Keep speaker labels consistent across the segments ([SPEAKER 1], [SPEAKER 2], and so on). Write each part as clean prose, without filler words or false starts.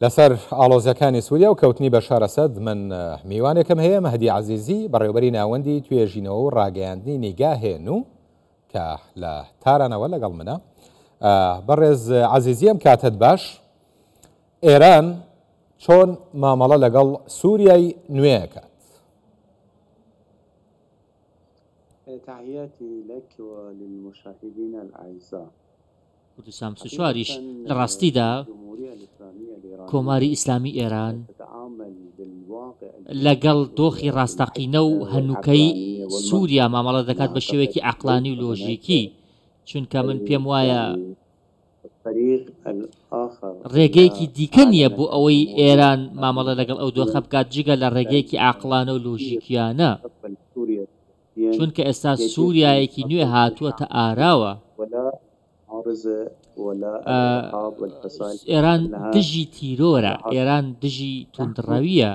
[SPEAKER 1] لەسەر ئاڵۆزەکانی سووریا و کەوتنی بە شارەسەد من میوانێکم هەیە مەهدی عەزیزی بەڕێوەبەری ناوەندی توێژینەوە و ڕاگەیاندنی نیگاهێن و کە لە تارانەوە لەگەڵ منە. بەڕێز عەزیزیم کاتت باش. ئێران چۆن مامەڵە لەگەڵ سووریای نوێیەکات؟
[SPEAKER 2] تحياتي لك وللمشاهدين الأعزاء.
[SPEAKER 3] وتسام سشواریش لە ڕاستیدا کۆماری ئیسلامی ئێران لەگەڵ دۆخی ڕاستەقینە و هەنووکەی سووریا مامەڵە دەکات بە شێوەیەکی عەقلانی و لۆژیکی، چونکە من پێم وایە ڕێگەیەکی دیکە نییە بۆ ئەوەی ئێران مامەڵە لەگەڵ ئەو دۆخە بکات جگە لە ڕێگەیەکی عەقلانە و لۆژیکیانە، چونکە ئێستا سووریایەکی نوێ هاتووەتە ئاراوە. ئێران دژی تیرۆرە، ئێران دژی توندڕەویە.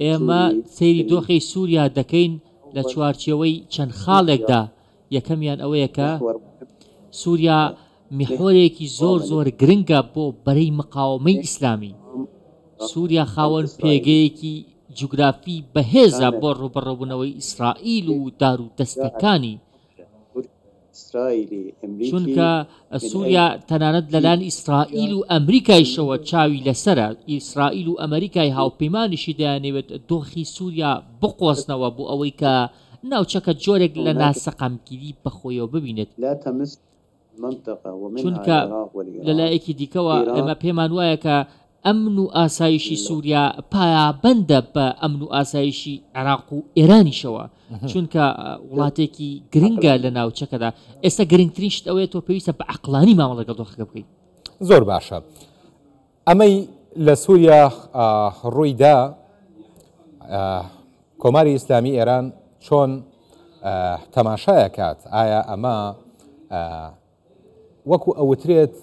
[SPEAKER 3] ئێمە سەیری دۆخی سووریا دەکەین لە چوارچێوەی چەند خاڵێکدا. یەکەمیان ئەوەیە کە سووریا میحۆرێکی زۆر زۆر گرنگە بۆ بەرەی مقاومەی ئیسلامی. سووریا خاوەن پێگەیەکی جوگرافی بەهێزە بۆ ڕوبەڕۆبوونەوەی ئیسرائیل و دار و دەستەکانی، چونکە سووریا تەنانەت لەلایەن ئیسرائیل و ئەمریکایشەوە چاوی لەسرە. ئیسرائیل و ئەمریکای هاوپەیمانیشی دەیانەوێت دۆخی سووریا بقۆزنەوە بۆ ئەوەی کە ناوچەکە جۆرێک لە ناسەقامگیری بەخۆیەوە ببینێت، چونکە لەلایەکی دیکەوە ئێمە پێمان وایە کە ئەمن و ئاسایشی سووریا پایابەندە بە ئەمن و ئاسایشی عێراق و ئێرانیشەوە، چونکە وڵاتێکی گرنگە لە ناوچەکەدا. ئێستا گرنگترین شت ئەوەیە تۆ پێویستە بە عەقلانی مامەڵە لەگەڵ دۆخەکە بکەیت.
[SPEAKER 1] زۆر باشە. ئەمەی لە سووریا ڕوویدا، کۆماری ئیسلامی ئێران چۆن تەماشایەکات؟ ئایا ئەمە وەکو ئەوترێت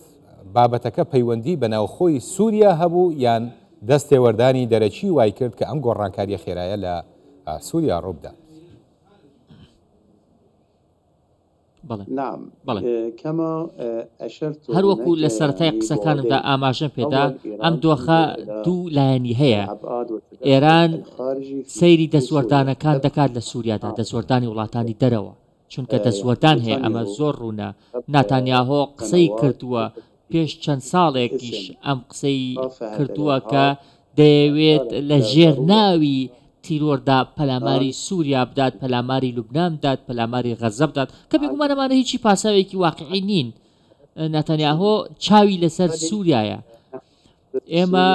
[SPEAKER 1] بابەتەکە پەیوەندی بە ناوخۆی سووریا هەبوو یان دەستێوەردانی دەرەچی وای کرد کە ئەم گۆڕانکاریە خێرایە لە سووریا ڕووبدا؟
[SPEAKER 3] هەروەکو لە سەرەتای قسەکانمدا ئاماژەم پێدا، ئەم دۆخە دوو لایەنی هەیە. ئێران سەیری دەسوەردانەکان دەکات لە سووریادا، دەسوەردانی وڵاتانی دەرەوە، چونکە دەسوەردان هەیە. ئەمە زۆر ڕوونە. ناتانیاهۆ قسەی کردووە پێش چەند ساڵێکیش، ئەم قسەی کردووە کە دەیەوێت لە ژێر ناوی تیرۆردا پەلاماری سووریا بدات، پەلاماری لوبنان بدات، پەلاماری غەزە بدات، کە بێگومانەمانە هیچی پاساوێکی واقعی نین. ناتانیاهۆ چاوی لەسەر سووریایە. ئێمە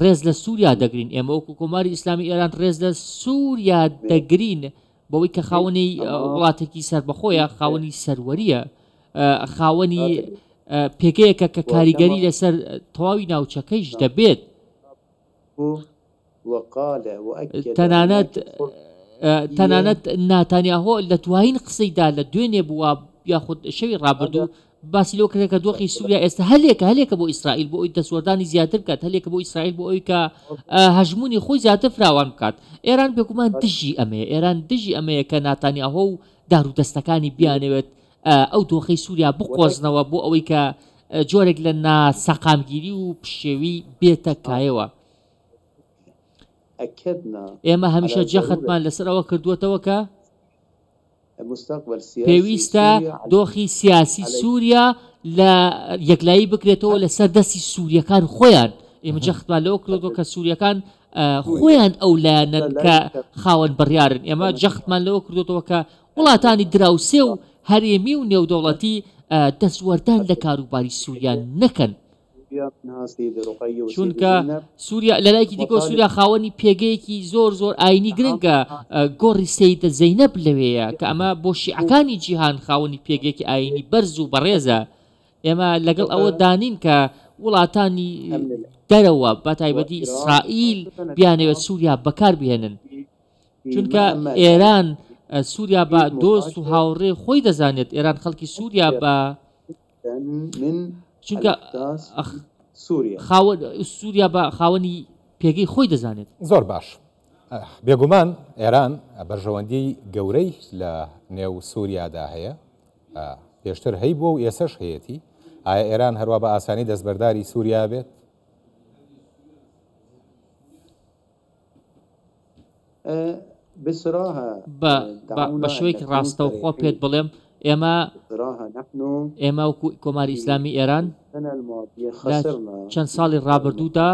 [SPEAKER 3] ڕێز لە سووریا دەگرین، ئێمە وەکو کۆماری ئیسلامی ئێران ڕێز لە سووریا دەگرین بەوەی کە خاوەنی وڵاتێکی سەربەخۆیە، خاوەنی سەروەریە، خاوەنی پێگەیەکە کە کاریگەری لەسەر تەواوی ناوچەکەیش دەبێت. تەنانەت ناتانیاهۆ لە دوایین قسەیدا لە دوێنێ بووە یاخود شەوی ڕابردوو باسی لەوە کرد کە دۆخی سووریا ئێستا هەلێکە بۆ ئیسرائیل بۆ ئەوی دەسوەردانی زیاتر بکات، هەلێکە بۆ ئیسرائیل بۆ ئەوی کە هەژمونی خۆی زیاتر فراوان بکات. ئێران بێگومان دژی ئەمەیە، ئێران دژی ئەمەیە کە ناتانیاهۆ و دار و دەستەکانی بیانەوێت ئەو دۆخەی سووریا بقۆزنەوە بۆ ئەوەی کە جۆرێک لە ناسەقامگیری و پشێوی بێتە کایەوە. ئێمە هەمیشە جەختمان لەسەرەوە کردووەتەوە کە پێویستە دۆخی سیاسی سووریا لە یەکلایی بکرێتەوە لەسەر دەستی سووریەکان خۆیان. ئێمە جەختمان لەوە کردووە کە سووریەکان خۆیان ئەو لایەنن کە خاوەن بڕیارن. ئێمە جەختمان لەوە کردوەوە کە وڵاتانی دراوسێ و هەرێمی و نێودەوڵەتی دەسوەردان لە کاروباری سووریان نەکەن، چونکە سووریا لەلایەکی دیکە سووریا خاوەنی پێگەیەکی زۆر زۆر ئاینی گرنگە. گۆڕی سەیدە زەینەب لەوەیە کە ئەمە بۆ شیعەکانی جیهان خاوەنی پێگەیەکی ئاینی بەرز و بەڕێزە. ئێمە لەگەڵ ئەوە دانین کە وڵاتانی دەرەوە بە تایبەتی ئیسرائیل بیانەوێت سووریا بەکار بهێنن، چونکە ئێران سووریا بە دۆست و هاوڕێ خۆی دەزانێت. ئێران خەڵکی سووریا بە چونکە سووریا بە خاوەنی پێگەی خۆی دەزانێت.
[SPEAKER 1] زۆر باش. بێگومان ئێران بەرژەوەندی گەورەی لە نێو سووریادا هەیە، پێشتر هەی بووە و ئێسەش هەیەی. ئایا ئێران هەروە بە ئاسانی دەستبەرداری سووریا بێت؟
[SPEAKER 3] بە شوەیەک ڕاستەوخۆ پێت بڵێم ئێمە وەکو کۆماری ئیسلامی ئێران چەند ساڵی ڕابردوودا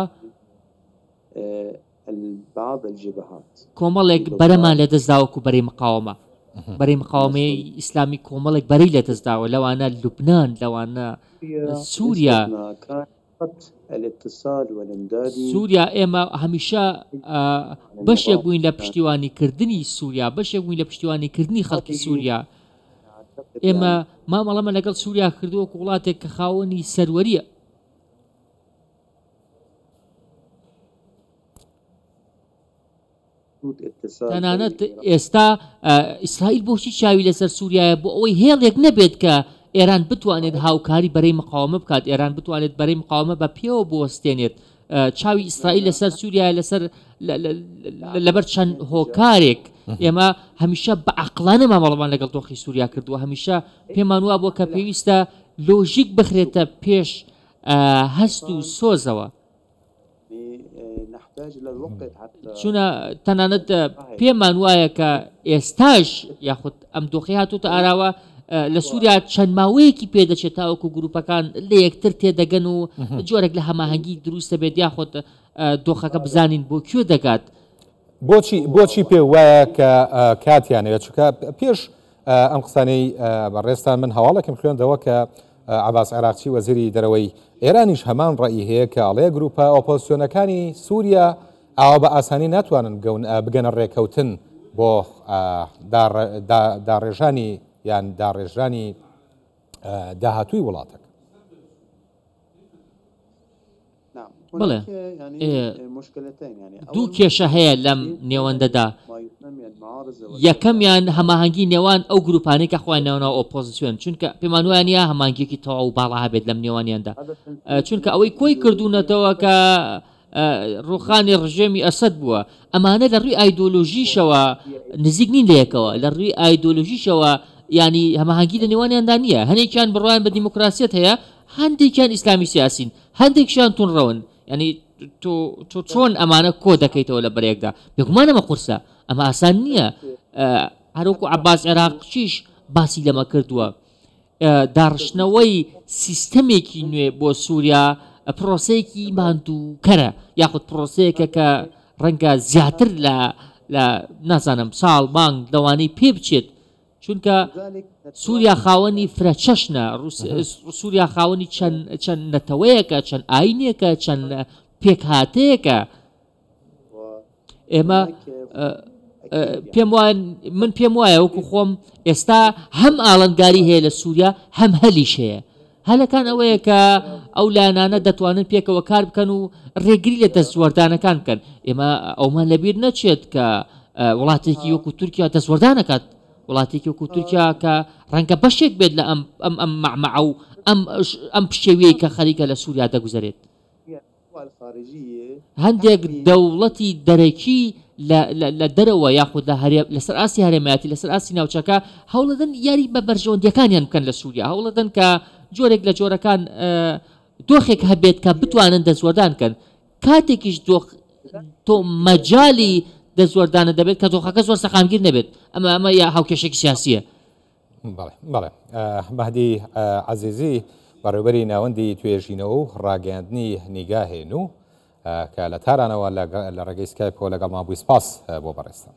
[SPEAKER 3] کۆمەڵێک بەرەمان لەدەستداوەکو بەرەی مقاومەی ئیسلامی کۆمەڵێک بەرەی لەدەستداوە لەوانە لوبنان لەوانە سووریا ئێمە هەمیشە بەشێک بووین لە پشتیوانیکردنی سووریا بەشێک بووین لە پشتیوانیکردنی خەڵکی سووریا ئێمە مامەڵەمە لەگەڵ سووریا کردووەکو وڵاتێک کە خاوەنی سەروەریە تەنانەت ئێستا ئیسرائیل بۆچی چاوی لەسەر سووریایە بۆ ئەوەی هێڵێک نەبێت کە ئێران بتوانێت هاوکاری بەرەی مقاومە بکات ئێران بتوانێت بەرەی مقاومە بە پێوە بوەستێنێت چاوی ئیسرائیل لەسەر سووریا لەسەر لەبەر چەند هۆکارێک ئێمە هەمیشە بە عەقڵانە مامەڵەمان لەگەڵ دۆخی سووریا کردووە هەمیشە پێمان وابووە بۆ کە پێویستە لۆژیک بخرێتە پێش هەست و سۆزەوە چونە تەنانەت پێمان وایە کە ئێستاش یاخود ئەم دۆخی هاتووتە ئاراوە لە سووریا چەند ماوەیەکی پێدەچێت تاوەکو گروپەکان لە یەکتر تێدەگەن و جۆرێک لە هەماهەنگی دروستە بێت یاخود دۆخەکە بزانین بۆ کوێ دەگات
[SPEAKER 1] بۆچی پێ وایە کە کاتیانەوێت چونکە پێش ئەم قسانەی بەڕێستان من هەواڵێکم خوێندەوە کە عەباس عێراقچی وەزیری دەرەوەی ئێرانیش هەمان ڕەئی هەیە کە ئەڵێ گروپە ئۆپۆزیسیۆنەکانی سووریا ئاوا بە ئاسانی ناتوانن بگەنە ڕێکەوتن بۆ داڕێژانی یان داڕێژانی داهاتووی وڵاتێک.
[SPEAKER 3] بڵێ دوو کێشە هەیە لەم نێوەندەدا یەکەمیان هەماهەنگی نێوان ئەو گروپانەی کە خۆیان نێوانەوە ئۆپۆزیسیۆن چونکە پێمان وایە هەماهەنگیەکی تەواو باڵا هەبێت لەم نێوانیاندا چونکە ئەوەی کۆی کردوونەتەوە کە ڕوخانی ڕژێمی ئەسەد بووە ئەمانە لە ڕووی ئایدۆلۆژیشەوە نزیک نین لەیەکەوە لە ڕووی ئایدۆلۆژیشەوە ینی هەماهەنگی لە نێوانیاندا نییە هەنێکیان بڕوایان بە دیموکراسیەت هەیە هەندێکیان ئیسلامی سیاسین هەندێکیان تونڕەون ینی تۆ چۆن ئەمانە کۆ دەکەیتەوە لە بەرێکدا بێگومان ئەمە قورسە ئەمە ئاسان نییە هەروەکو عەباس عێراقچیش باسی لەمە کردووە داڕشتنەوەی سیستەمێکی نوێ بۆ سووریا پرۆسەیەکی ماندووکەرە یاخود پرۆسەیەکە کە ڕەنگە زیاتر لە نازانم ساڵ مانگ لەوانەی پێ بچێت چونکە سووریا خاوەنی فرەچەشنە سووریا خاوەنی چەند نەتەوەیەکە چەند ئاینێکە چەند پێکهاتەیەکە ئێمە من پێم وایە وەکو خۆم ئێستا هەم ئاڵنگاری هەیە لە سووریا هەم هەلیش هەیە هەلەکان ئەوەیە کە ئەو لایەنانە دەتوانن پێکەوە کار بکەن و ڕێگری لە دەستوەردانەکان بکەن ئێمە ئەومان لەبیر نەچێت کە وڵاتێکی وەکو تورکیا دەستوەردانەکات وڵاتێکی وەکو تورکیا کە ڕەنگە بەشێک بێت لە ئەم مەعمەعە و ئەم پشێوەیە کە خەریکە لە سووریا دەگوزارێت هەندێک دەوڵەتی دەرەکی لە دەرەوە یاخود لەسەر ئاسی هەرێمەتی لەسەر ئاسی ناوچەکە هەوڵەدەن یاری بە بەرژەوەندیەکانیان بکەن لە سووریا هەوڵەدەن کە جۆرێک لە جۆرەکان دۆخێک هەبێت کە بتوانن دەزوەردان بکەن کاتێکیش تۆ مەجالی دەزوەردانە دەبێت کە دۆخەکە زۆر سەقامگیر نەبێت ئەمە یا هاوکێشێکی سیاسیە.
[SPEAKER 1] بەڵێ مەهدی عەزیزی بەڕێوەبەری ناوەندی توێژینەوە و ڕاگەیاندنی نیگاهێن و کە لە تارانەوە لە ڕێگەی سکایپۆ لەگەڵ مابووی سپاس بۆ بەڕێستان.